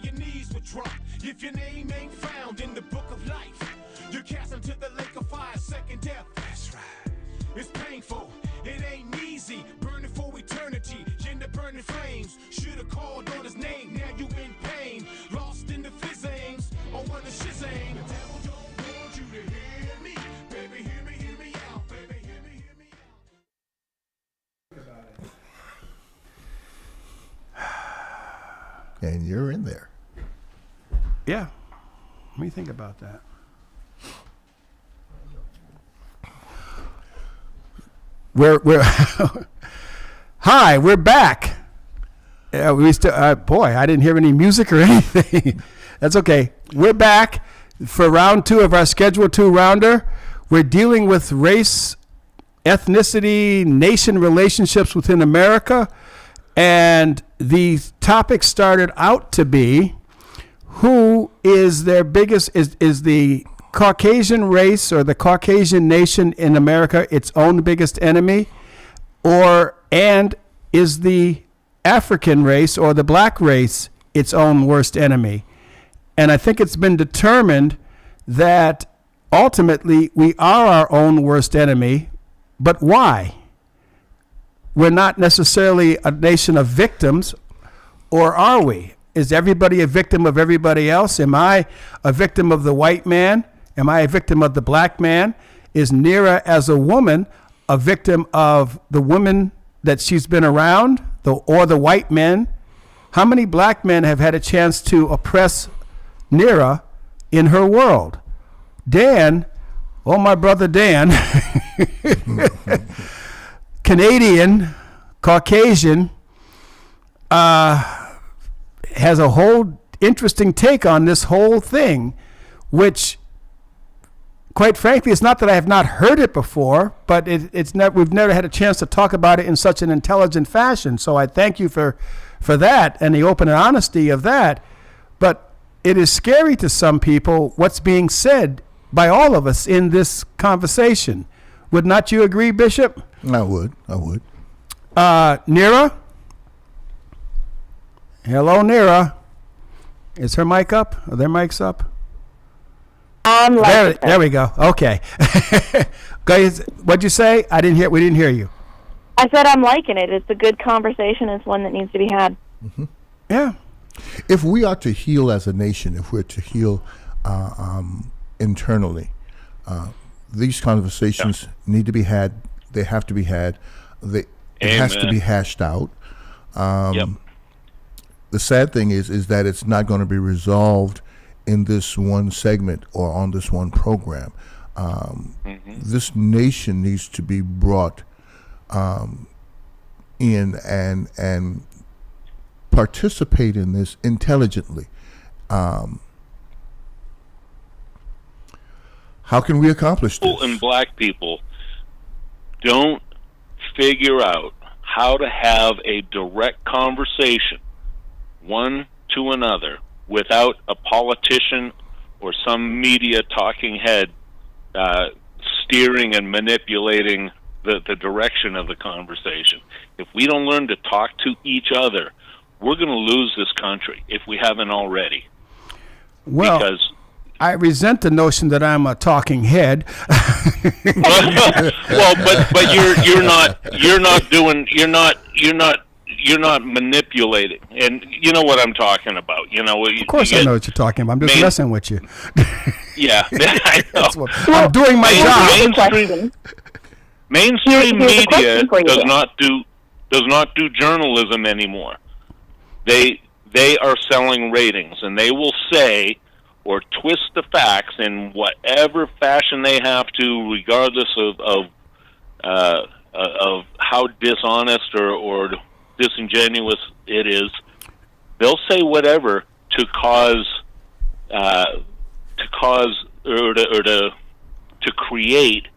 your knees will drop. If your name ain't found in the book of life, you're cast into the lake of fire, second death. That's right. It's painful, it ain't easy. Burning for eternity, in the burning flames. Should've called on his name, now you in pain. Lost in the fizzings, or one of shizang. The devil don't want you to hear me. Baby, hear me out. Baby, hear me out. And you're in there. Yeah. Let me think about that. We're Hi, we're back. We still, boy, I didn't hear any music or anything. That's okay. We're back for round 2 of our Schedule 2 rounder. We're dealing with race, ethnicity, nation relationships within America. And the topic started out to be, who is their biggest, is the Caucasian race or the Caucasian nation in America its own biggest enemy? And is the African race or the black race its own worst enemy? And I think it's been determined that ultimately we are our own worst enemy. But why? We're not necessarily a nation of victims, or are we? Is everybody a victim of everybody else? Am I a victim of the white man? Am I a victim of the black man? Is Nira, as a woman, a victim of the women that she's been around, or the white men? How many black men have had a chance to oppress Nira in her world? Dan, oh, my brother Dan, Canadian, Caucasian, has a whole interesting take on this whole thing, which, quite frankly, it's not that I have not heard it before, but we've never had a chance to talk about it in such an intelligent fashion. So I thank you for that and the open and honesty of that. But it is scary to some people what's being said by all of us in this conversation. Would not you agree, Bishop? I would. Nira? Hello, Nira. Is her mic up? Are their mics up? There we go. Okay. Guys, what'd you say? We didn't hear you. I said I'm liking it. It's a good conversation. It's one that needs to be had. Mm-hmm. Yeah. If we are to heal as a nation, if we're to heal internally, these conversations need to be had. They have to be had. It has to be hashed out. The sad thing is that it's not going to be resolved in this one segment or on this one program. This nation needs to be brought in and participate in this intelligently. How can we accomplish this? People and black people don't figure out how to have a direct conversation one to another without a politician or some media talking head steering and manipulating the direction of the conversation. If we don't learn to talk to each other, we're going to lose this country if we haven't already. Well, because I resent the notion that I'm a talking head. Well, but you're not manipulating, and you know what I'm talking about. You know, of course I know what you're talking about. I'm just messing with you. Yeah, I know. I'm doing my job. Mainstream media does not do journalism anymore. They are selling ratings, and they will say or twist the facts in whatever fashion they have to, regardless of how dishonest or disingenuous it is. They'll say whatever to cause to create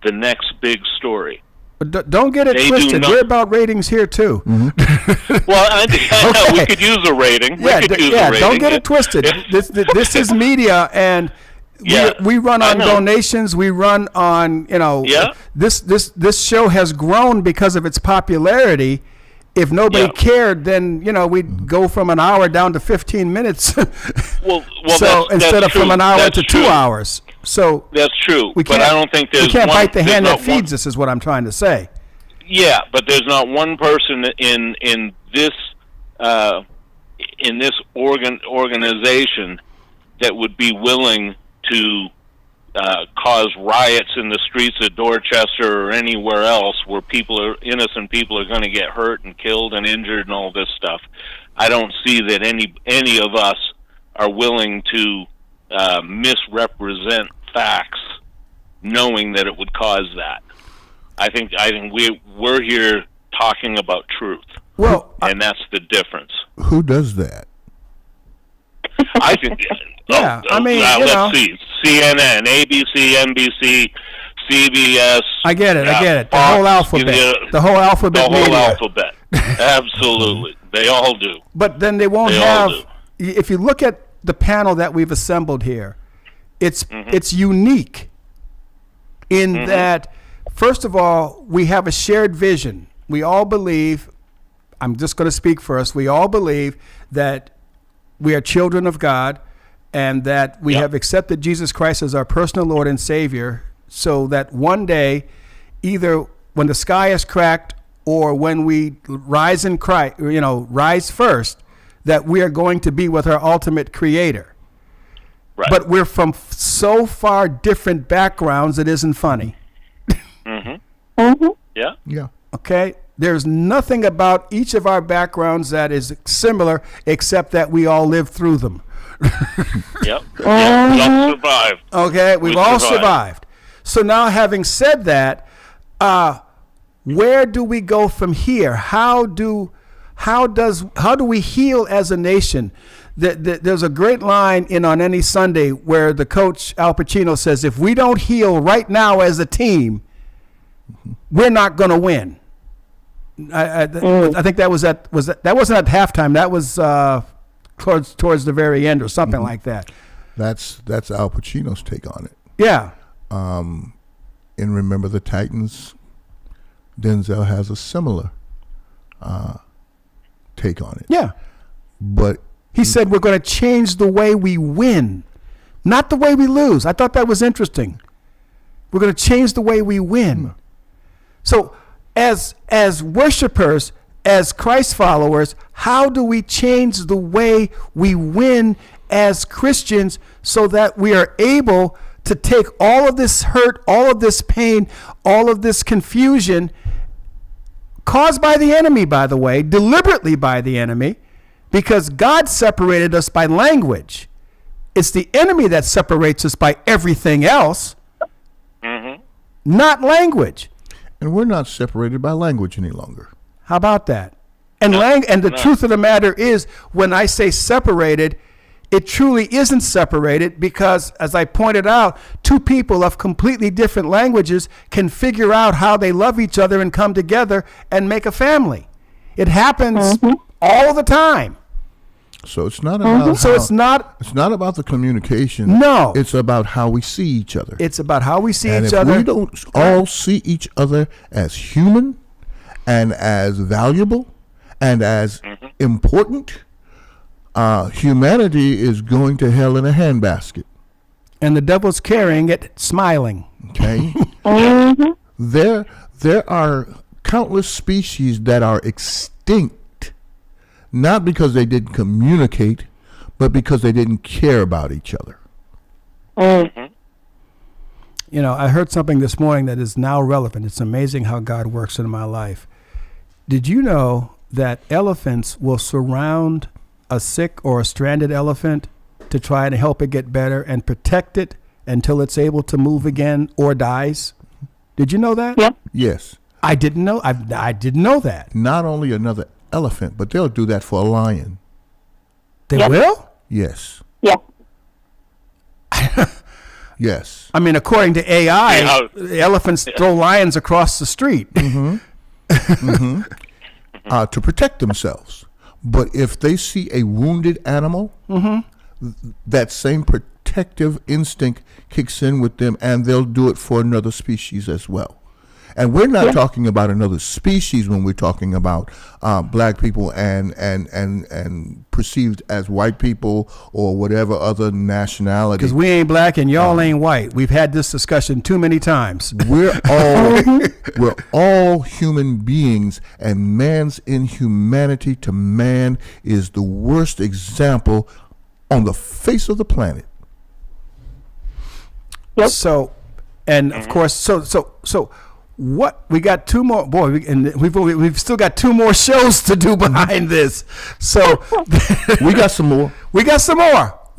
the next big story. But don't get it twisted. We're about ratings here too. Mm-hmm. Well, I know we could use a rating. Don't get it twisted. This is media, and we run on donations. We run on, this show has grown because of its popularity, if nobody cared, then we'd go from an hour down to 15 minutes. well, so instead of from an hour to 2 hours. So that's true. But I don't think we can't bite the hand that feeds us. Is what I'm trying to say. Yeah, but there's not one person in this organization that would be willing to cause riots in the streets of Dorchester or anywhere else where innocent people are going to get hurt and killed and injured and all this stuff. I don't see that any of us are willing to misrepresent facts, knowing that it would cause that. I think we're here talking about truth. Well, and that's the difference. Who does that? I think. Yeah, let's see. CNN, ABC, NBC, CBS. I get it. The Fox, whole alphabet. The whole alphabet. The whole alphabet. Absolutely, they all do. But then they won't have. If you look at the panel that we've assembled here, it's unique in that, first of all, we have a shared vision. We all believe. I'm just going to speak for us. We all believe that we are children of God, and that we have accepted Jesus Christ as our personal Lord and Savior, so that one day, either when the sky is cracked or when we rise in Christ, rise first, that we are going to be with our ultimate Creator. Right. But we're from so far different backgrounds, it isn't funny. Yeah. Yeah. Okay? There's nothing about each of our backgrounds that is similar, except that we all lived through them. Yep. We all survived. Okay, we've all survived. So now, having said that, where do we go from here? How do we heal as a nation? There's a great line in On Any Sunday where the coach Al Pacino says, "If we don't heal right now as a team, we're not going to win." I think that wasn't at halftime. That was towards the very end or something like that. That's Al Pacino's take on it. Yeah. In Remember the Titans, Denzel has a similar take on it. Yeah. But he said we're going to change the way we win, not the way we lose. I thought that was interesting. We're going to change the way we win. So as worshipers, as Christ followers, how do we change the way we win as Christians so that we are able to take all of this hurt, all of this pain, all of this confusion caused by the enemy, by the way, deliberately by the enemy, because God separated us by language. It's the enemy that separates us by everything else, not language. And we're not separated by language any longer. How about that? And the truth of the matter is, when I say separated, it truly isn't separated, because, as I pointed out, two people of completely different languages can figure out how they love each other and come together and make a family. It happens all the time. So it's not about it's not about the communication. No. It's about how we see each other. It's about how we see and each if other. we don't all see each other as human and as valuable and as important, humanity is going to hell in a handbasket. And the devil's carrying it, smiling. Okay? There are countless species that are extinct, not because they didn't communicate, but because they didn't care about each other. You know, I heard something this morning that is now relevant. It's amazing how God works in my life. Did you know that elephants will surround a sick or a stranded elephant to try to help it get better and protect it until it's able to move again or dies? Did you know that? Yep. Yes. I didn't know. I didn't know that. Not only another elephant, but they'll do that for a lion. They will? Yes. Yeah. Yes. I mean, according to AI, elephants throw lions across the street. To protect themselves. But if they see a wounded animal, that same protective instinct kicks in with them, and they'll do it for another species as well. And we're not talking about another species when we're talking about black people and perceived as white people or whatever other nationality. Because we ain't black and y'all ain't white. We've had this discussion too many times. We're all human beings, and man's inhumanity to man is the worst example on the face of the planet. Yep. So, and of course, so what we got two more, and we've still got two more shows to do behind this. So We got some more. we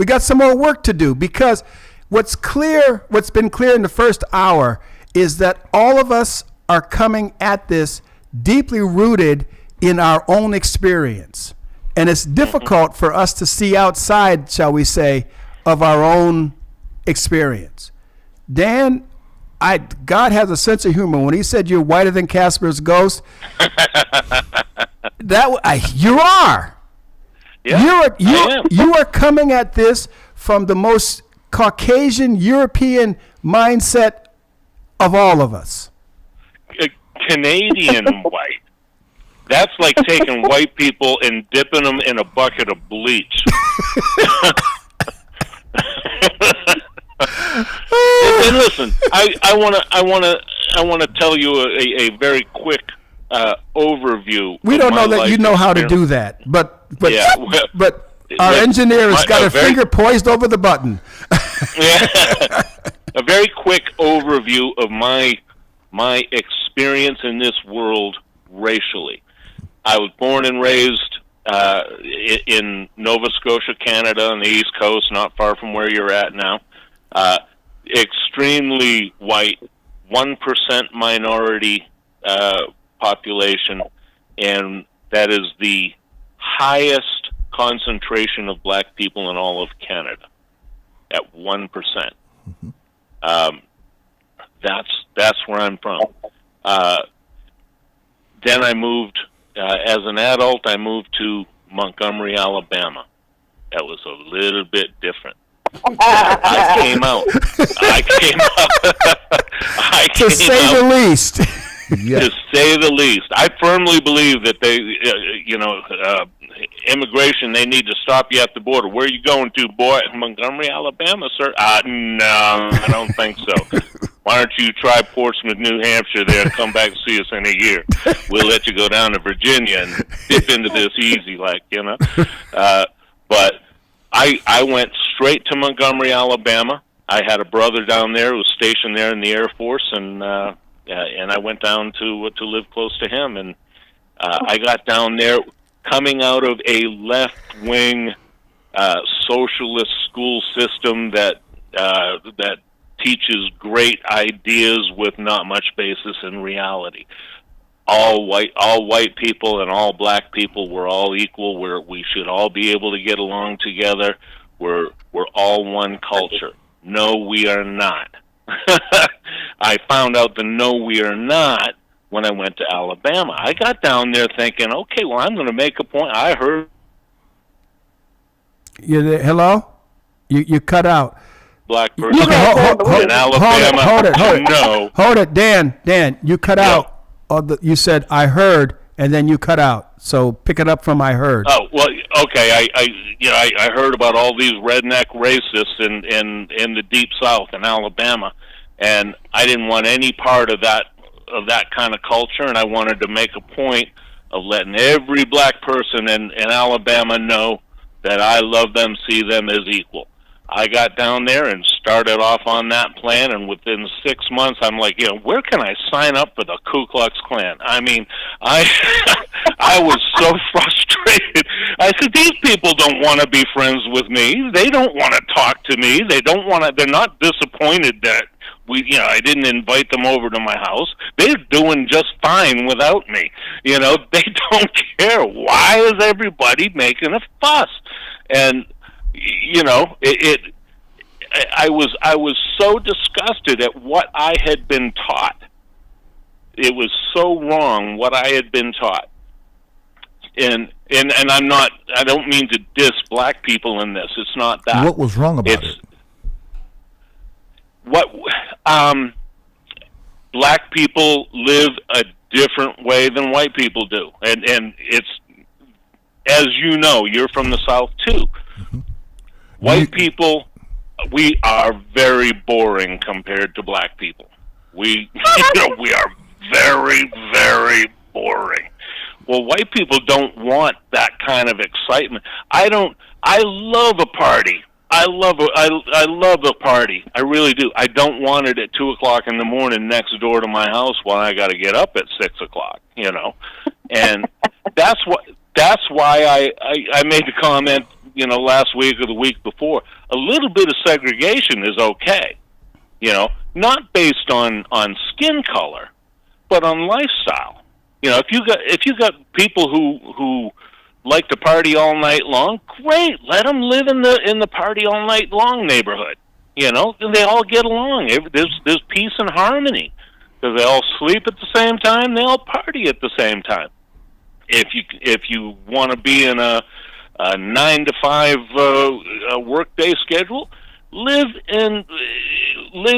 got some more work to do, because what's been clear in the first hour is that all of us are coming at this deeply rooted in our own experience. And it's difficult for us to see outside, shall we say, of our own experience. Dan, God has a sense of humor. When he said you're whiter than Casper's ghost, you are. Yeah, You are coming at this from the most Caucasian European mindset of all of us. Canadian white. That's like taking white people and dipping them in a bucket of bleach. And listen, I want to tell you a very quick overview. We don't know that you know how to do that, but Yeah, our engineer has got a finger poised over the button. Yeah, a very quick overview of my experience in this world racially. I was born and raised in Nova Scotia, Canada, on the East Coast, not far from where you're at now. Extremely white, 1% minority population, and that is the highest concentration of black people in all of Canada, at 1%. Mm-hmm. That's where I'm from. Then I moved, as an adult, I moved to Montgomery, Alabama. That was a little bit different. I came out. To say the least. Yeah. To say the least. I firmly believe that they, immigration, they need to stop you at the border. Where are you going to, boy? Montgomery, Alabama, sir? No, I don't think so. Why don't you try Portsmouth, New Hampshire there and come back and see us in a year? We'll let you go down to Virginia and dip into this easy, But I went straight to Montgomery, Alabama. I had a brother down there who was stationed there in the Air Force, and I went down to live close to him. And I got down there coming out of a left-wing socialist school system that teaches great ideas with not much basis in reality. All white people and all black people, we're all equal. We should all be able to get along together. We're all one culture. No, we are not. I found out the no, we are not when I went to Alabama. I got down there thinking, okay, well, I'm going to make a point. I heard. You there? Hello? You cut out. Black person Okay, in Alabama. Hold it. No. Hold it, Dan, you cut out. You said I heard, and then you cut out. So pick it up from I heard. Oh well, okay. I heard about all these redneck racists in the deep South in Alabama, and I didn't want any part of that kind of culture, and I wanted to make a point of letting every black person in Alabama know that I love them, see them as equal. I got down there and started off on that plan, and within 6 months, I'm like, where can I sign up for the Ku Klux Klan? I mean, I was so frustrated. I said, these people don't want to be friends with me. They don't want to talk to me. They're not disappointed that I didn't invite them over to my house. They're doing just fine without me. They don't care. Why is everybody making a fuss? And I was so disgusted at what I had been taught. It was so wrong what I had been taught. And I don't mean to diss black people in this. It's not that. What was wrong about it? black people live a different way than white people do, and it's, as you know, you're from the South too. Mm-hmm. White people, we are very boring compared to black people. We we are very, very boring. Well, white people don't want that kind of excitement. I love a party. I love a party. I really do. I don't want it at 2:00 in the morning next door to my house while I got to get up at 6:00. And that's why I made the comment, last week or the week before. A little bit of segregation is okay. Not based on skin color, but on lifestyle. If you got people who like to party all night long, great. Let them live in the party all night long neighborhood. And they all get along. There's peace and harmony because they all sleep at the same time. They all party at the same time. If you want to be in a 9 to 5 workday schedule, live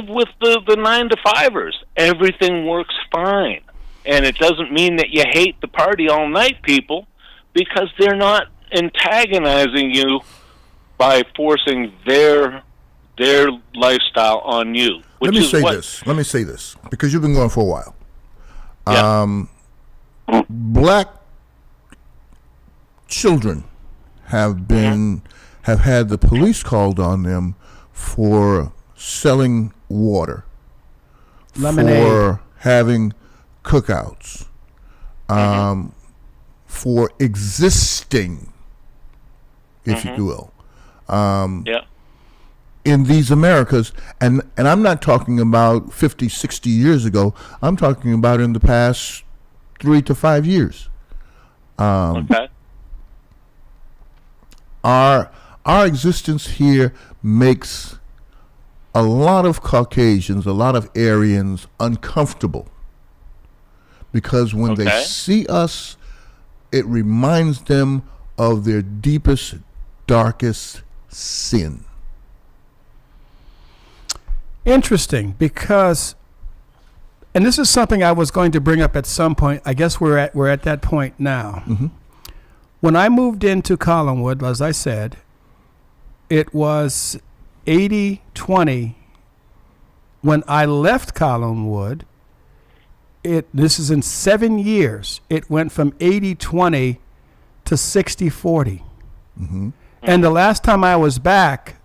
with the 9 to 5ers. Everything works fine, and it doesn't mean that you hate the party all night people, because they're not antagonizing you by forcing their lifestyle on you. Let me say this, because you've been going for a while. Yeah. Black children have had the police called on them for selling water, lemonade, for having cookouts, for existing, if you will, in these Americas. And I'm not talking about 50, 60 years ago. I'm talking about in the past 3 to 5 years. Okay. Our existence here makes a lot of Caucasians, a lot of Aryans uncomfortable, because when they see us, it reminds them of their deepest, darkest sin. Interesting, because, and this is something I was going to bring up at some point. I guess we're at that point now. Mm-hmm. When I moved into Collinwood, as I said, it was 80-20. When I left Collinwood, this is in 7 years, it went from 80-20 to 60-40. Mm-hmm. And the last time I was back,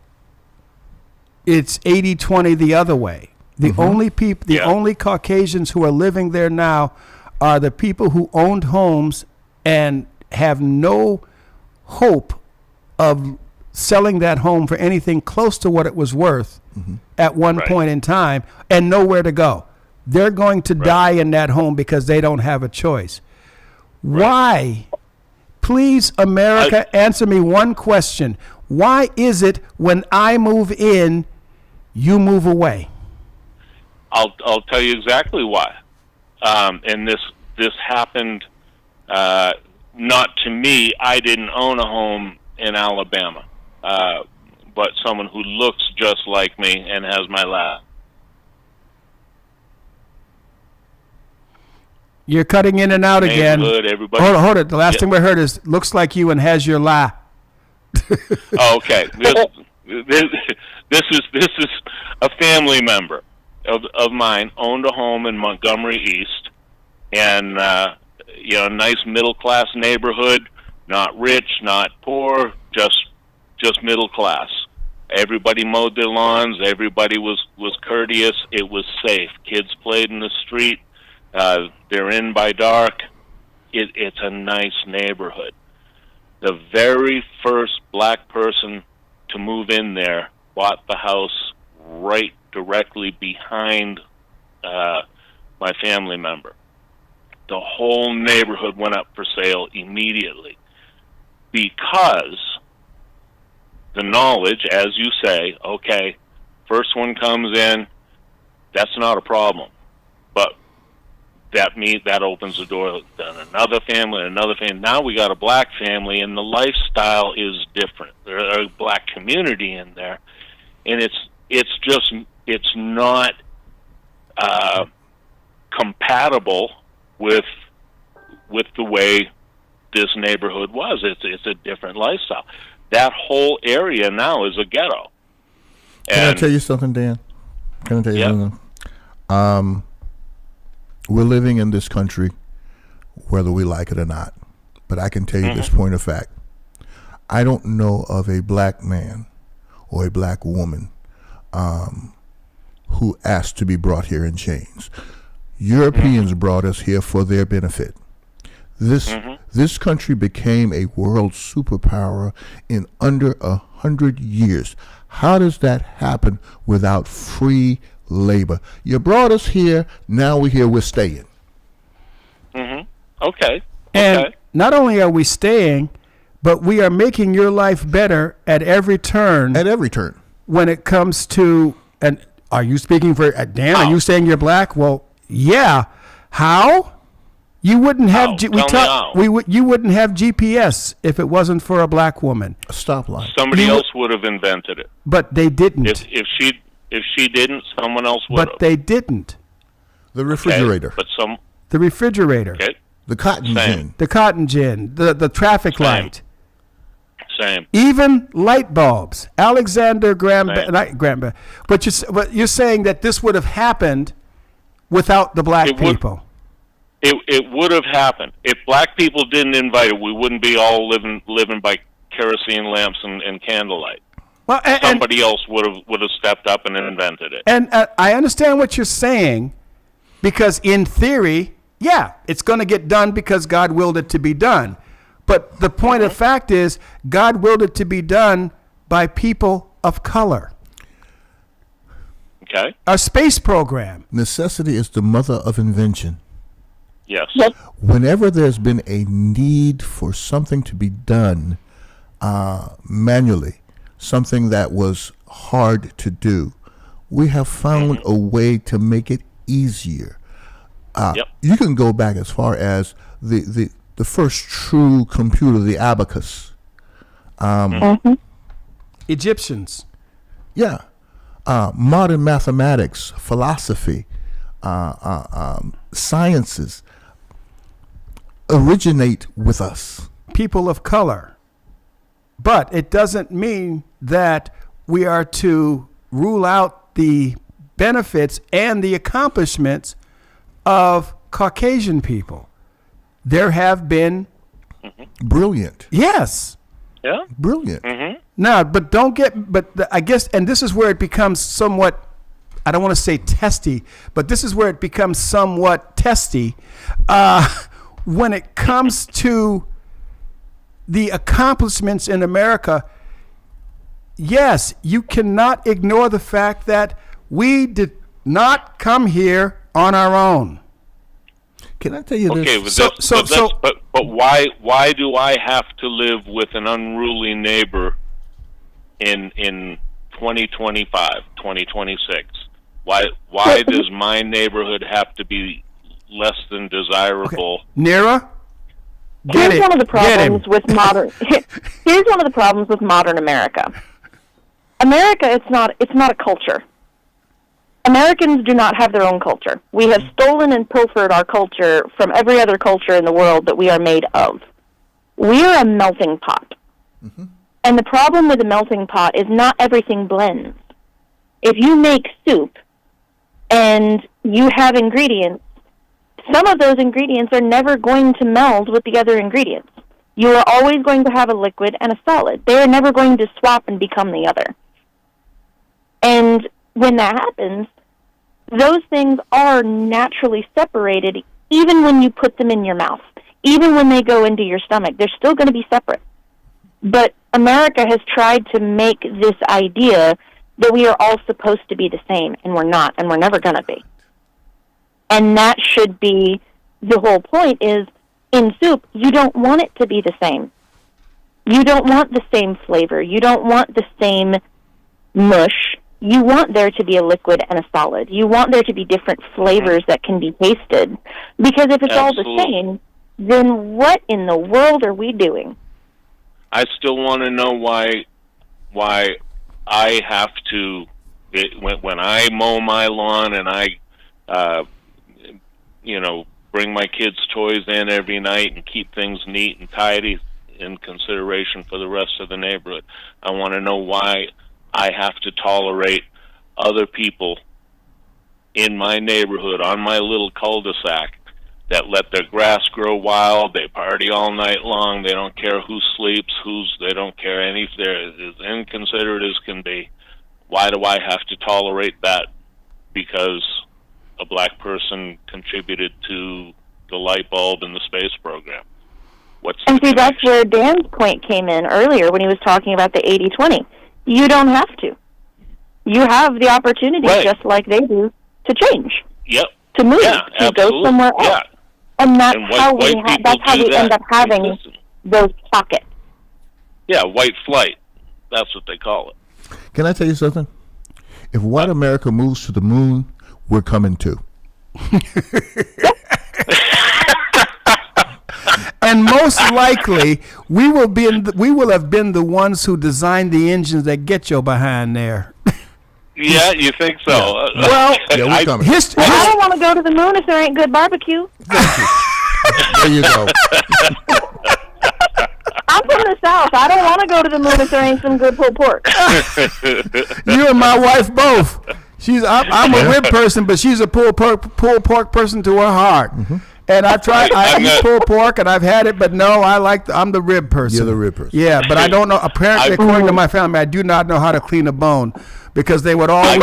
it's 80-20 the other way. The only people, the only Caucasians who are living there now are the people who owned homes and have no hope of selling that home for anything close to what it was worth at one point in time, and nowhere to go. They're going to die in that home because they don't have a choice. Why? Please, America, answer me one question. Why is it when I move in, you move away? I'll tell you exactly why. And this happened not to me. I didn't own a home in Alabama, but someone who looks just like me and has my last. You're cutting in and out again. Everybody. Hold it. The last thing we heard is looks like you and has your la. Okay. This is a family member of mine owned a home in Montgomery East, and nice middle class neighborhood, not rich, not poor, just middle class. Everybody mowed their lawns. Everybody was courteous. It was safe. Kids played in the street. They're in by dark. It's a nice neighborhood. The very first black person to move in there bought the house right directly behind my family member. The whole neighborhood went up for sale immediately because the knowledge, as you say, okay, first one comes in, that's not a problem. But that opens the door to another family. Now we got a black family, and the lifestyle is different. There's a black community in there, and it's not compatible with the way this neighborhood was. It's a different lifestyle. That whole area now is a ghetto. Can I tell you something, Dan? Can I tell you something? We're living in this country, whether we like it or not. But I can tell you this point of fact. I don't know of a black man or a black woman who asked to be brought here in chains. Europeans brought us here for their benefit. This country became a world superpower in under 100 years. How does that happen without free labor? You brought us here, now we're here, we're staying. Okay. And not only are we staying, but we are making your life better at every turn. At every turn. When it comes to, and are you speaking for Dan? How? Are you saying you're black? Well, yeah. How? You wouldn't have you wouldn't have GPS if it wasn't for a black woman. A stoplight. Somebody else would have invented it. But they didn't. If she didn't, someone else would have. But they didn't. The refrigerator. Okay, the refrigerator. Okay. The cotton gin. The cotton gin. The traffic light. Same. Even light bulbs. Alexander Graham. But you're saying that this would have happened without the black people. It would have happened if black people didn't invite it. We wouldn't be all living by kerosene lamps and candlelight. Well, somebody else would have stepped up and invented it. And I understand what you're saying, because in theory, yeah, it's going to get done because God willed it to be done. But the point of fact is, God willed it to be done by people of color. Okay. Our space program. Necessity is the mother of invention. Yes. Whenever there's been a need for something to be done manually, something that was hard to do, we have found a way to make it easier. You can go back as far as the first true computer, the abacus. Egyptians. Yeah. Modern mathematics, philosophy, sciences originate with us. People of color. But it doesn't mean that we are to rule out the benefits and the accomplishments of Caucasian people. There have been brilliant. Yes. Yeah. Brilliant. Now, but I guess, and this is where it becomes somewhat, I don't want to say testy, but this is where it becomes somewhat testy when it comes to the accomplishments in America. Yes, you cannot ignore the fact that we did not come here on our own. Can I tell you this? Okay, but why do I have to live with an unruly neighbor in 2025, 2026? Why does my neighborhood have to be less than desirable? Okay. Nira? Here's one of the problems with modern. Here's one of the problems with modern America. America, it's not a culture. Americans do not have their own culture. We have stolen and pilfered our culture from every other culture in the world that we are made of. We are a melting pot. And the problem with a melting pot is not everything blends. If you make soup and you have ingredients, some of those ingredients are never going to meld with the other ingredients. You are always going to have a liquid and a solid. They are never going to swap and become the other. And when that happens, those things are naturally separated even when you put them in your mouth. Even when they go into your stomach, they're still going to be separate. But America has tried to make this idea that we are all supposed to be the same, and we're not, and we're never going to be. And that should be the whole point is, in soup, you don't want it to be the same. You don't want the same flavor. You don't want the same mush. You want there to be a liquid and a solid. You want there to be different flavors that can be tasted. Because if it's all the same, then what in the world are we doing? I still want to know why I have to, when I mow my lawn and I bring my kids' toys in every night and keep things neat and tidy in consideration for the rest of the neighborhood. I want to know why I have to tolerate other people in my neighborhood, on my little cul-de-sac, that let their grass grow wild. They party all night long. They don't care who sleeps, they don't care any. They're as inconsiderate as can be. Why do I have to tolerate that because a black person contributed to the light bulb in the space program? And see, that's where Dan's point came in earlier when he was talking about the 80-20. You don't have to. You have the opportunity, just like they do, to change. Yep. To move, to go somewhere else. Yeah. And that's how we end up having those pockets. Yeah, white flight. That's what they call it. Can I tell you something? If white America moves to the moon, we're coming too. And most likely, we will have been the ones who designed the engines that get you behind there. Yeah, you think so? Yeah. Well, we're coming. I don't want to go to the moon if there ain't good barbecue. There you go. I'm from the South. I don't want to go to the moon if there ain't some good pulled pork. You and my wife both. I'm a rib person, but she's a pulled pork person to her heart. Mm-hmm. And I've tried. I eat pulled pork, and I've had it, but no, I'm the rib person. You're the rib person. Yeah, but I don't know. Apparently, according to my family, I do not know how to clean a bone because they would always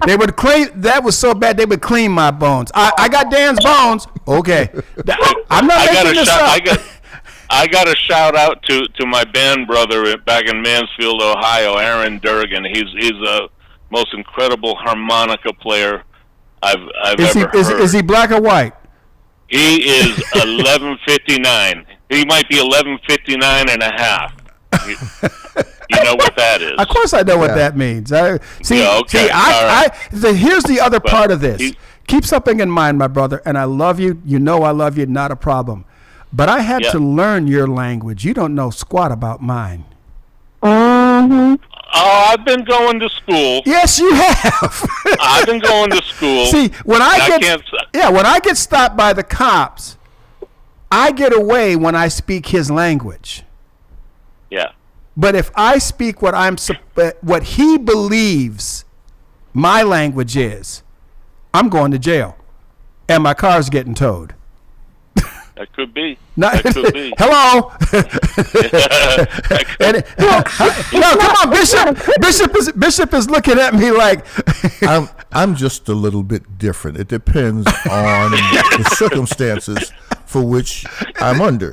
they would clean. That was so bad they would clean my bones. I got Dan's bones. Okay, I'm not making this up. I got a shout out to my band brother back in Mansfield, Ohio, Aaron Durgan. He's a most incredible harmonica player I've ever heard. Is he black or white? He is 1159. He might be 1159 and a half. You know what that is? Of course I know what that means. Here's the other part of this. Keep something in mind, my brother, and I love you. You know I love you, not a problem. But I had to learn your language. You don't know squat about mine. Mm-hmm. Oh, I've been going to school. Yes, you have. I've been going to school. See, when I get stopped by the cops, I get away when I speak his language. Yeah. But if I speak what he believes my language is, I'm going to jail, and my car's getting towed. That could be. That could be. Hello. No, come on, Bishop is looking at me like I'm just a little bit different. It depends on the circumstances for which I'm under.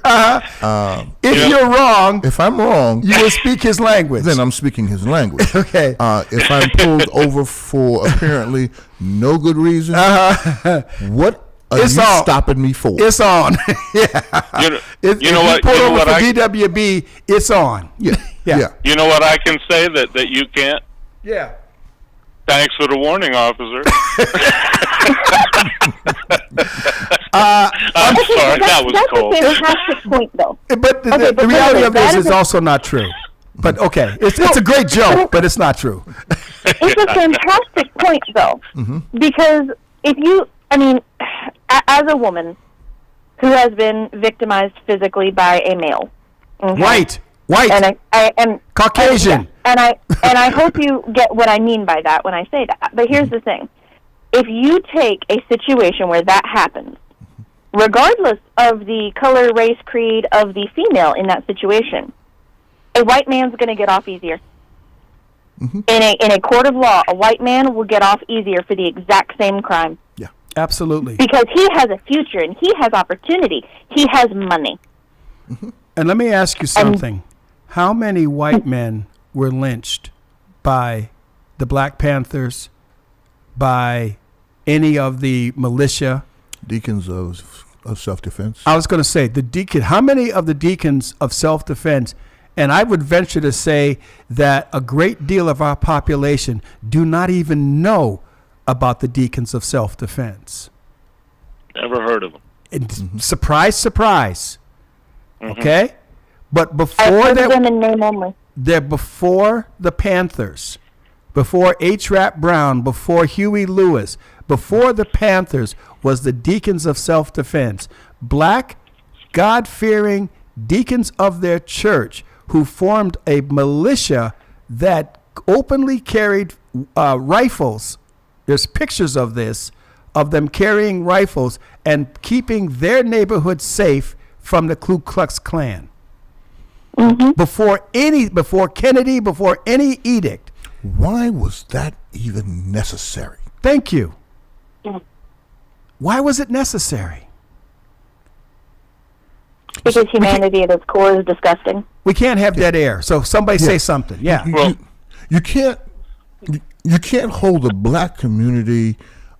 If I'm wrong, you will speak his language. Then I'm speaking his language. Okay. If I'm pulled over for apparently no good reason, what are you stopping me for? It's on. Yeah. If you pull over for DWB, it's on. Yeah. You know what I can say that you can't? Yeah. Thanks for the warning, officer. I'm sorry, that was cold. That's a fantastic point, though. But the reality of this is also not true. But okay, it's a great joke, but it's not true. It's a fantastic point, though, because as a woman who has been victimized physically by a male, white, and I am Caucasian, and I hope you get what I mean by that when I say that. But here's the thing: if you take a situation where that happens, regardless of the color, race, creed of the female in that situation, a white man's going to get off easier. In a court of law, a white man will get off easier for the exact same crime. Yeah, absolutely. Because he has a future and he has opportunity. He has money. And let me ask you something. How many white men were lynched by the Black Panthers, by any of the militia? Deacons of self-defense. I was going to say, how many of the deacons of self-defense? And I would venture to say that a great deal of our population do not even know about the deacons of self-defense. Never heard of them. And surprise, surprise. Okay? But before them in name only. they're before the Panthers. before H. Rap Brown, before Huey Lewis, before the Panthers, was the Deacons of Self-Defense. Black, God-fearing deacons of their church who formed a militia that openly carried rifles. There's pictures of this, of them carrying rifles and keeping their neighborhood safe from the Ku Klux Klan. Mm-hmm. Before Kennedy, before any edict. Why was that even necessary? Thank you. Yeah. Why was it necessary? Because humanity at its core is disgusting. We can't have dead air. So somebody say something. Yeah. You can't hold the black community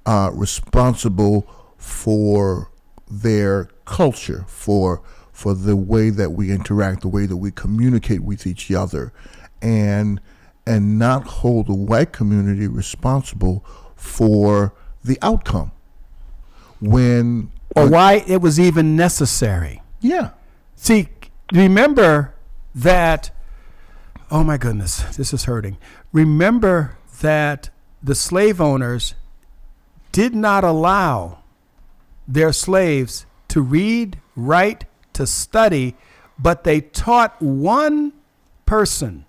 responsible for their culture, for the way that we interact, the way that we communicate with each other, and not hold the white community responsible for the outcome. Or why it was even necessary. Yeah. See, remember that, oh my goodness, this is hurting. Remember that the slave owners did not allow their slaves to read, write, to study, but they taught one person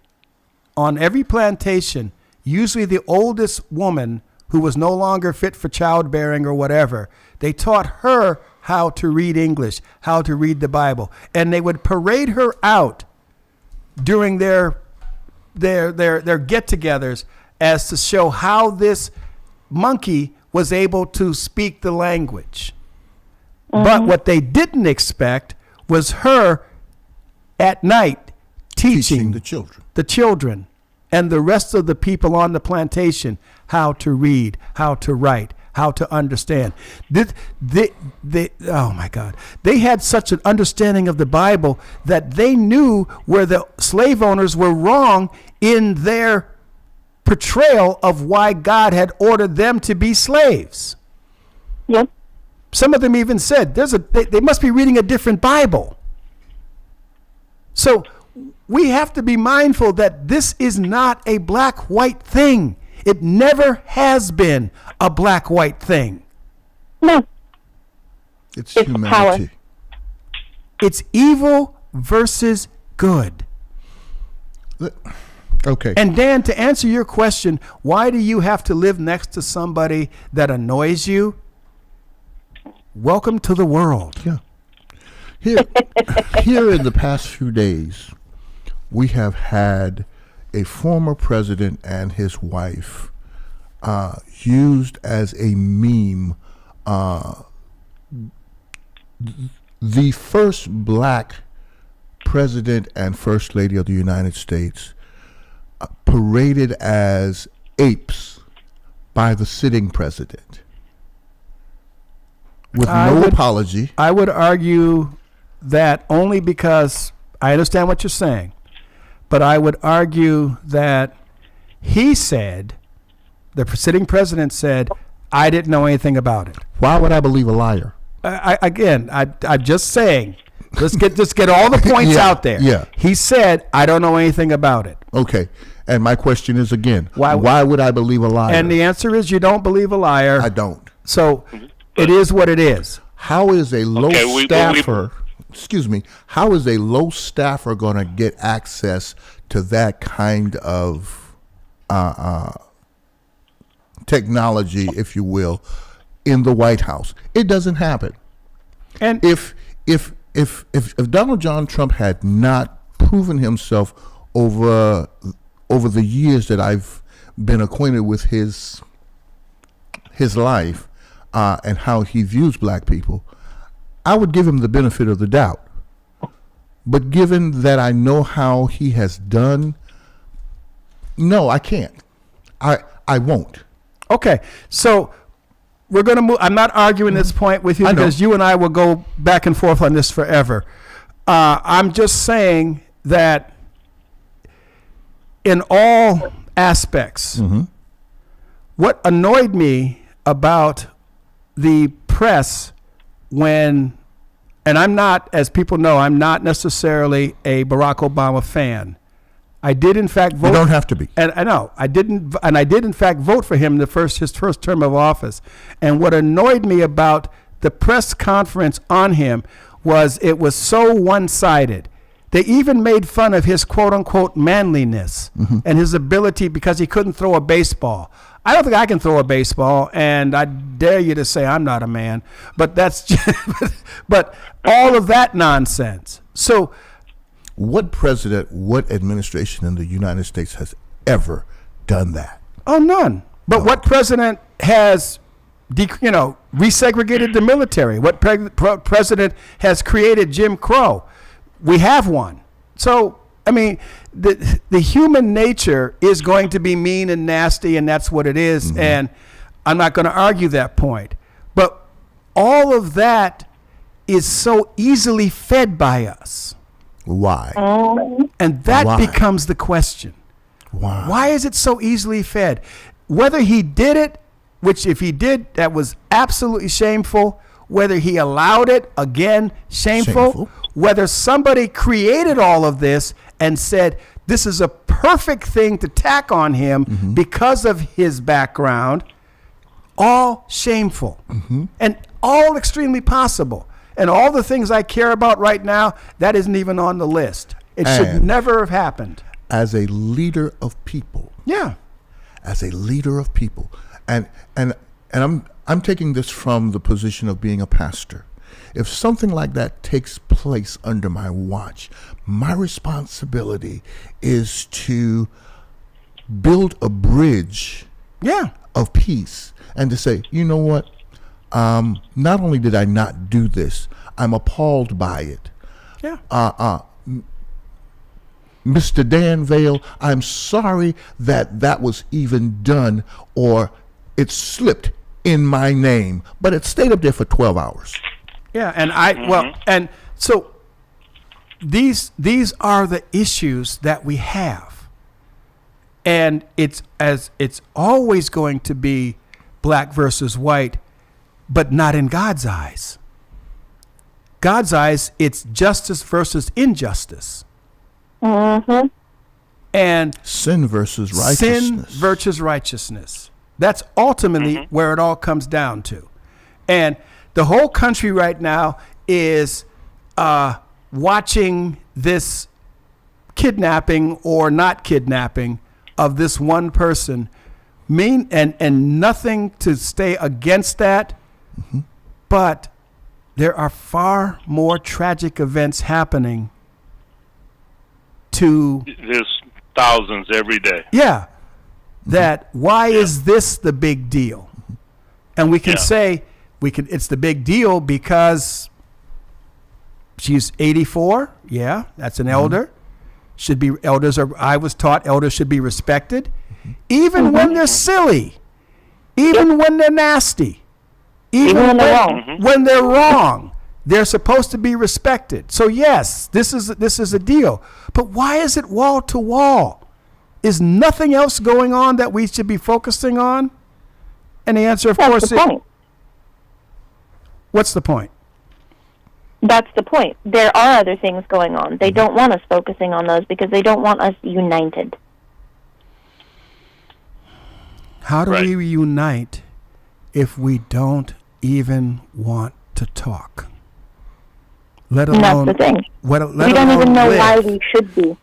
on every plantation, usually the oldest woman who was no longer fit for childbearing or whatever. They taught her how to read English, how to read the Bible, and they would parade her out during their get-togethers as to show how this monkey was able to speak the language. Mm-hmm. But what they didn't expect was her at night teaching the children and the rest of the people on the plantation how to read, how to write, how to understand. Oh my God. They had such an understanding of the Bible that they knew where the slave owners were wrong in their portrayal of why God had ordered them to be slaves. Yep. Some of them even said they must be reading a different Bible. So we have to be mindful that this is not a black-white thing. It never has been a black-white thing. No. It's humanity. Power. It's evil versus good. Okay. And Dan, to answer your question, why do you have to live next to somebody that annoys you? Welcome to the world. Yeah. Here in the past few days, we have had a former president and his wife used as a meme. The first black president and first lady of the United States paraded as apes by the sitting president with no apology. I would argue that only because I understand what you're saying, but I would argue that he said, the sitting president said, I didn't know anything about it. Why would I believe a liar? I'm just saying, let's get all the points out there. Yeah. He said, I don't know anything about it. Okay. And my question is again, why would I believe a liar? And the answer is you don't believe a liar. I don't. So it is what it is. How is a low staffer, how is a low staffer going to get access to that kind of technology, if you will, in the White House? It doesn't happen. And if Donald John Trump had not proven himself over the years that I've been acquainted with his life and how he views black people, I would give him the benefit of the doubt. But given that I know how he has done, no, I can't. I won't. Okay, so we're going to move. I'm not arguing this point with you because you and I will go back and forth on this forever. I'm just saying that in all aspects, what annoyed me about the press and I'm not, as people know, I'm not necessarily a Barack Obama fan. I did in fact vote. You don't have to be. And I know I didn't, and I did in fact vote for him his first term of office. And what annoyed me about the press conference on him was it was so one-sided. They even made fun of his quote-unquote manliness and his ability because he couldn't throw a baseball. I don't think I can throw a baseball, and I dare you to say I'm not a man. But that's just, but all of that nonsense. So, what president, what administration in the United States has ever done that? Oh, none. But what president has, resegregated the military? What president has created Jim Crow? We have one. So, I mean, the human nature is going to be mean and nasty, and that's what it is. Mm-hmm. And I'm not going to argue that point. But all of that is so easily fed by us. Why? And that becomes the question. Why? Why is it so easily fed? Whether he did it, which if he did, that was absolutely shameful. Whether he allowed it, again, shameful. Whether somebody created all of this and said, this is a perfect thing to tack on him because of his background, all shameful. And all extremely possible. And all the things I care about right now, that isn't even on the list. It should never have happened. As a leader of people. Yeah. As a leader of people. And I'm taking this from the position of being a pastor. If something like that takes place under my watch, my responsibility is to build a bridge of peace and to say, you know what? Not only did I not do this, I'm appalled by it. Yeah. Mr. Dan Vale, I'm sorry that was even done or it slipped in my name, but it stayed up there for 12 hours. Yeah, and and so these are the issues that we have. And it's always going to be black versus white, but not in God's eyes. God's eyes, it's justice versus injustice. And sin versus righteousness. That's ultimately where it all comes down to. And the whole country right now is watching this kidnapping or not kidnapping of this one person. And nothing to stay against that. But there are far more tragic events happening There's thousands every day. Yeah. That why is this the big deal? And we can say it's the big deal because she's 84. Yeah, that's an elder. I was taught elders should be respected. Even when they're silly. Even when they're nasty. Even when they're wrong. They're supposed to be respected. So yes, this is a deal. But why is it wall to wall? Is nothing else going on that we should be focusing on? And the answer, of course, is what's the point? That's the point. There are other things going on. They don't want us focusing on those because they don't want us united. How do we unite if we don't even want to talk? Let alone, that's the thing. We don't even know why we should be.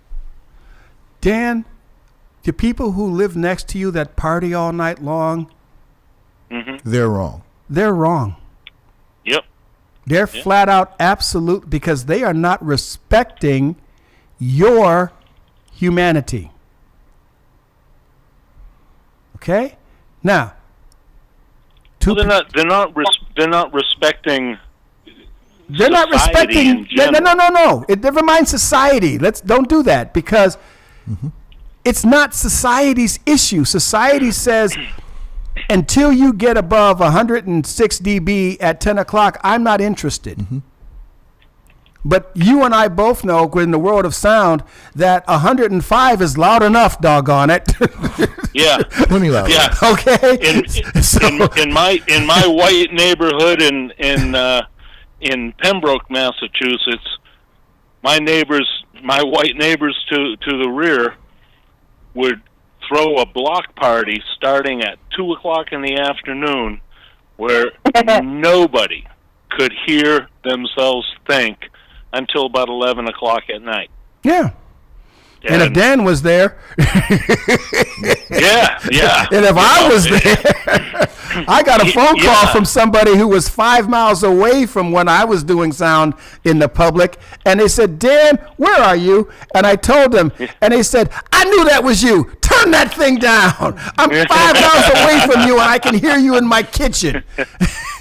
Dan, the people who live next to you that party all night long, they're wrong. They're wrong. Yep. They're flat out absolute because they are not respecting your humanity. Okay? Now, they're not respecting. They're not respecting. No. Never mind society. Don't do that because it's not society's issue. Society says until you get above 106 dB at 10 o'clock, I'm not interested. But you and I both know in the world of sound that 105 is loud enough, doggone it. Yeah. Plenty loud. Yeah. Okay. In my white neighborhood in Pembroke, Massachusetts, my white neighbors to the rear, would throw a block party starting at 2 o'clock in the afternoon where nobody could hear themselves think until about 11 o'clock at night. Yeah. And if Dan was there, yeah. And if I was there, I got a phone call from somebody who was 5 miles away from when I was doing sound in the public, and they said, "Dan, where are you?" And I told them, and they said, "I knew that was you. Turn that thing down. I'm 5 miles away from you, and I can hear you in my kitchen."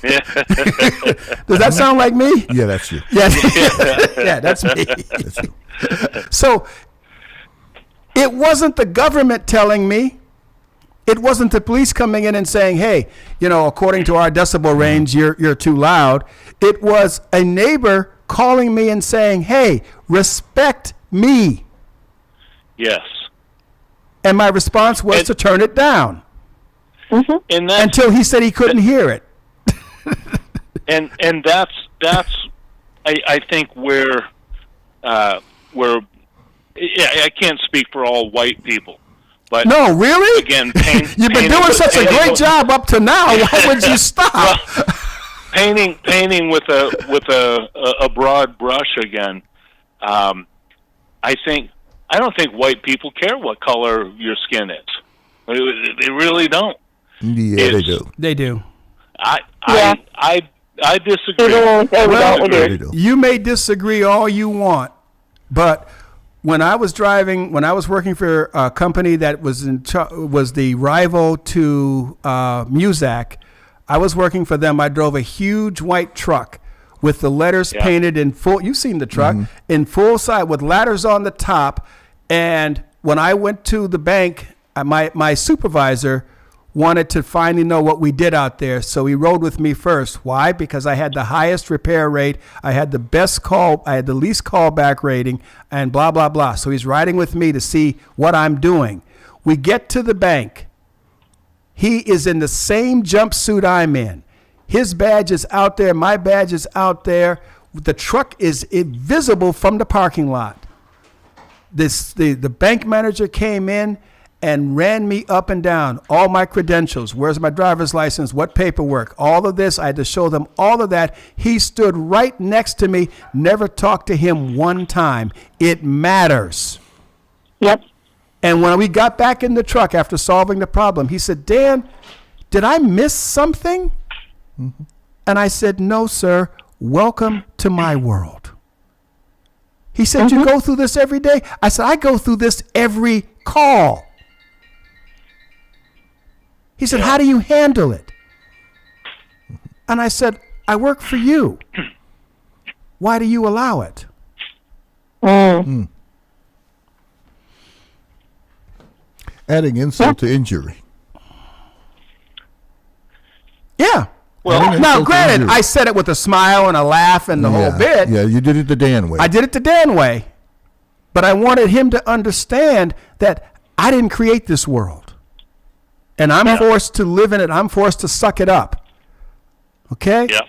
Does that sound like me? Yeah, that's you. Yeah, that's me. That's you. So it wasn't the government telling me. It wasn't the police coming in and saying, "Hey, according to our decibel range, you're too loud." It was a neighbor calling me and saying, "Hey, respect me." Yes. And my response was to turn it down. And until he said he couldn't hear it. and that's I think where I can't speak for all white people, but no, really, again, you've been doing such a great job up to now. Why would you stop? Well, painting with a broad brush again. I don't think white people care what color your skin is. They really don't. Yeah, they do. They do. I disagree. Well, you may disagree all you want, but when I was working for a company that was was the rival to Muzak, I was working for them. I drove a huge white truck with the letters painted in full. You've seen the truck in full size with ladders on the top. And when I went to the bank, my supervisor wanted to finally know what we did out there. So he rode with me first. Why? Because I had the highest repair rate. I had the least callback rating, and blah, blah, blah. So he's riding with me to see what I'm doing. We get to the bank. He is in the same jumpsuit I'm in. His badge is out there. My badge is out there. The truck is invisible from the parking lot. The bank manager came in and ran me up and down, all my credentials, where's my driver's license, what paperwork, all of this. I had to show them all of that. He stood right next to me, never talked to him one time. It matters. Yep. And when we got back in the truck after solving the problem, he said, "Dan, did I miss something?" Mm-hmm. And I said, "No, sir. Welcome to my world." He said, "You go through this every day?" I said, "I go through this every call." He said, "How do you handle it?" And I said, "I work for you. Why do you allow it?" Adding insult to injury. Yeah. Well, now, granted, I said it with a smile and a laugh and the whole bit. Yeah, you did it the Dan way. I did it the Dan way. But I wanted him to understand that I didn't create this world. And I'm forced to live in it. I'm forced to suck it up. Okay? Yeah.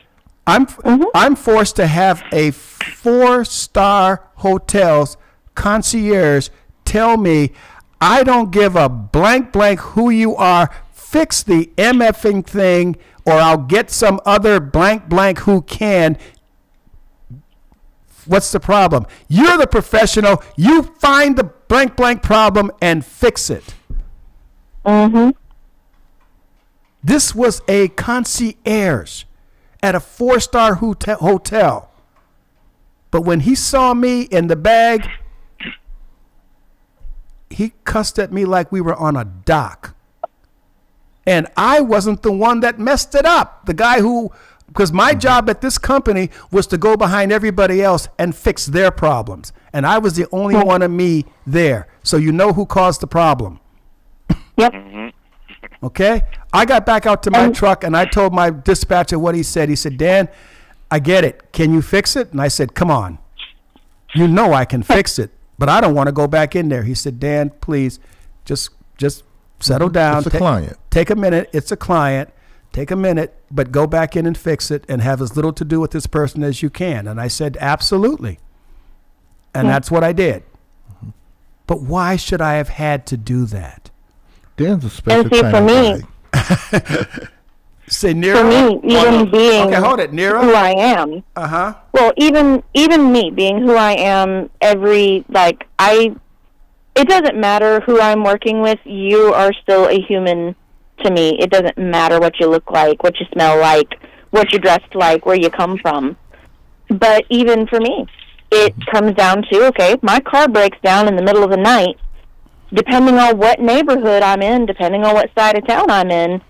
I'm forced to have a 4-star hotel's concierge tell me, "I don't give a blank who you are. Fix the MFing thing, or I'll get some other blank who can." What's the problem? You're the professional. You find the blank problem and fix it. This was a concierge at a 4-star hotel. But when he saw me in the bag, he cussed at me like we were on a dock. And I wasn't the one that messed it up. The guy because my job at this company was to go behind everybody else and fix their problems. And I was the only one of me there. So you know who caused the problem. Yep. Okay? I got back out to my truck and I told my dispatcher what he said. He said, "Dan, I get it. Can you fix it?" And I said, "Come on. You know I can fix it, but I don't want to go back in there." He said, "Dan, please, just settle down. It's a client. Take a minute. It's a client. Take a minute, but go back in and fix it and have as little to do with this person as you can." And I said, "Absolutely." And that's what I did. But why should I have had to do that? Dan's a special And see, kind for of me, guy. Say, Nero. for me, even being Okay, hold it, Nero. who I am. Uh-huh. Well, even me being who I am, it doesn't matter who I'm working with. You are still a human to me. It doesn't matter what you look like, what you smell like, what you're dressed like, where you come from. But even for me, it comes down to, okay, if my car breaks down in the middle of the night, depending on what neighborhood I'm in, depending on what side of town I'm in,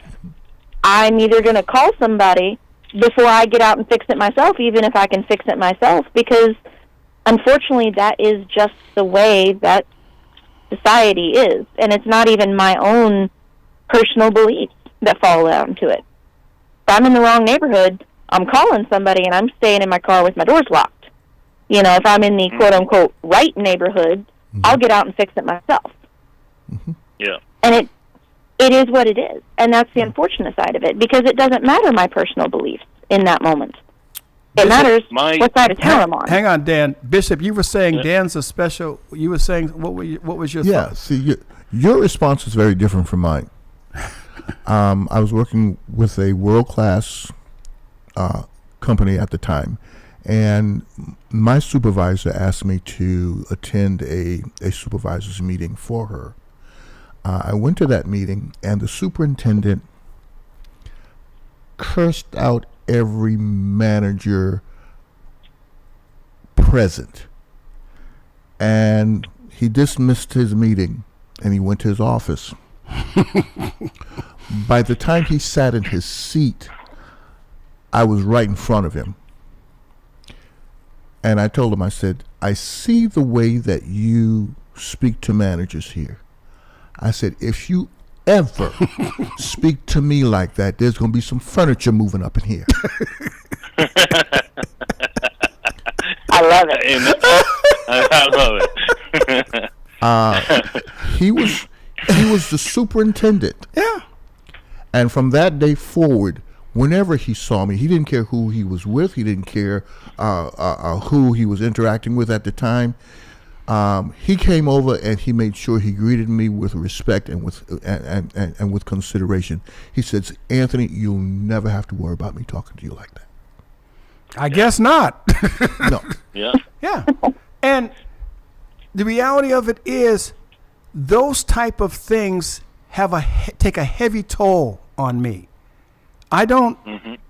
I'm either going to call somebody before I get out and fix it myself, even if I can fix it myself, because unfortunately that is just the way that society is. And it's not even my own personal beliefs that fall down to it. If I'm in the wrong neighborhood, I'm calling somebody and I'm staying in my car with my doors locked. You know, if I'm in the quote-unquote right neighborhood, I'll get out and fix it myself. Yeah. And it is what it is. And that's the unfortunate side of it, because it doesn't matter my personal beliefs in that moment. It matters what side of town I'm on. Hang on, Dan. Bishop, you were saying Dan's a special. You were saying, what was your thought? Yeah, see, your response is very different from mine. I was working with a world-class company at the time, and my supervisor asked me to attend a supervisor's meeting for her. I went to that meeting, and the superintendent cursed out every manager present. And he dismissed his meeting, and he went to his office. By the time he sat in his seat, I was right in front of him. And I told him, I said, I see the way that you speak to managers here. I said, if you ever speak to me like that, there's going to be some furniture moving up in here. I love it. I love it. He was the superintendent. Yeah. And from that day forward, whenever he saw me, he didn't care who he was with. He didn't care who he was interacting with at the time. He came over and he made sure he greeted me with respect and with consideration. He says, Anthony, you'll never have to worry about me talking to you like that. I guess not. No. Yeah. Yeah. And the reality of it is those type of things take a heavy toll on me. I don't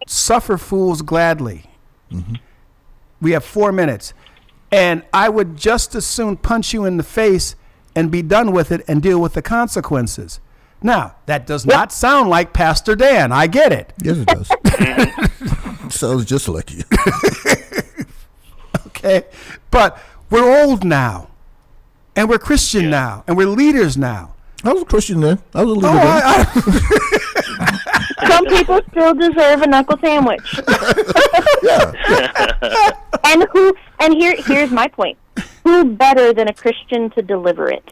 suffer fools gladly. We have 4 minutes. And I would just as soon punch you in the face and be done with it and deal with the consequences. Now, that does not sound like Pastor Dan. I get it. Yes, it does. Sounds just like you. Okay. But we're old now. And we're Christian now. And we're leaders now. I was a Christian then. I was a leader then. Some people still deserve a knuckle sandwich. And here's my point. Who better than a Christian to deliver it?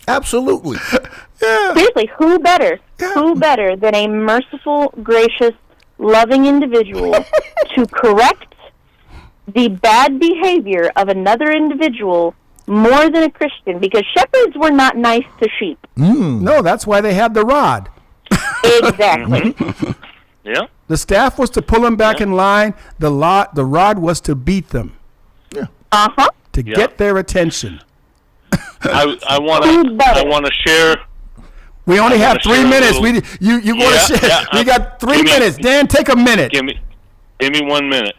Absolutely. Seriously, who better? Who better than a merciful, gracious, loving individual to correct the bad behavior of another individual more than a Christian? Because shepherds were not nice to sheep. No, that's why they had the rod. Exactly. Yeah. The staff was to pull them back in line. The rod was to beat them. Yeah. To get their attention. I want to share. We only have 3 minutes. You want to share? Yeah, we got 3 minutes. Dan, take a minute. Give me 1 minute.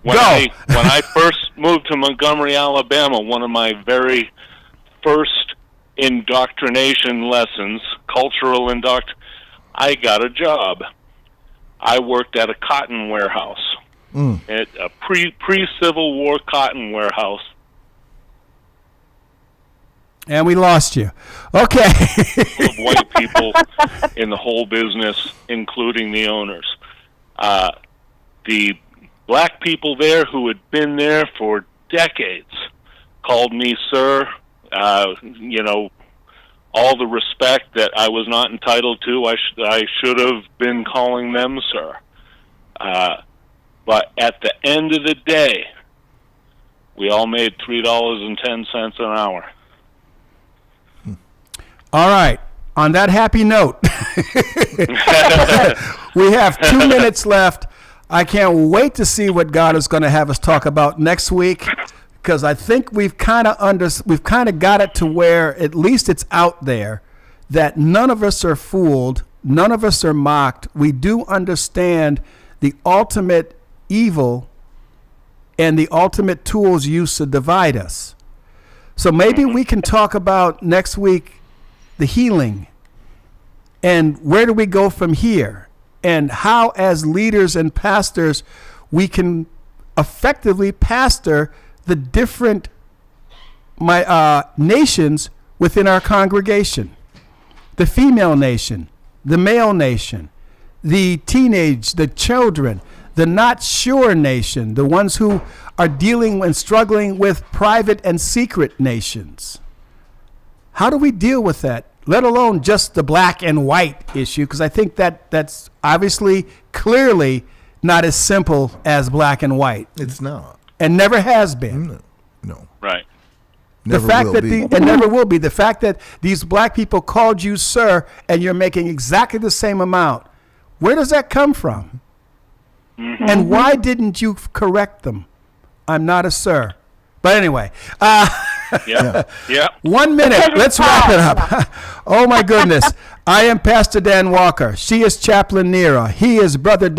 When I first moved to Montgomery, Alabama, one of my very first indoctrination lessons, I got a job. I worked at a cotton warehouse, at a pre-Civil War cotton warehouse. And we lost you. Okay. Full of white people in the whole business, including the owners. The black people there who had been there for decades called me sir. All the respect that I was not entitled to, I should have been calling them sir. But at the end of the day, we all made $3.10 an hour. All right. On that happy note, we have 2 minutes left. I can't wait to see what God is going to have us talk about next week, because I think we've kind of got it to where at least it's out there that none of us are fooled, none of us are mocked. We do understand the ultimate evil and the ultimate tools used to divide us. So maybe we can talk about next week the healing, and where do we go from here, and how as leaders and pastors we can effectively pastor the different nations within our congregation. The female nation, the male nation, the teenage, the children, the not sure nation, the ones who are dealing and struggling with private and secret nations. How do we deal with that, let alone just the black and white issue? Because I think that's obviously, clearly not as simple as black and white. It's not. And never has been. No. Right. Never the fact will that be. and never will be. The fact that these black people called you sir and you're making exactly the same amount. Where does that come from? Mm-hmm. And why didn't you correct them? I'm not a sir. But anyway, Yeah. 1 minute. Let's wrap it up. Oh, my goodness. I am Pastor Dan Walker. She is Chaplain Nera. He is Brother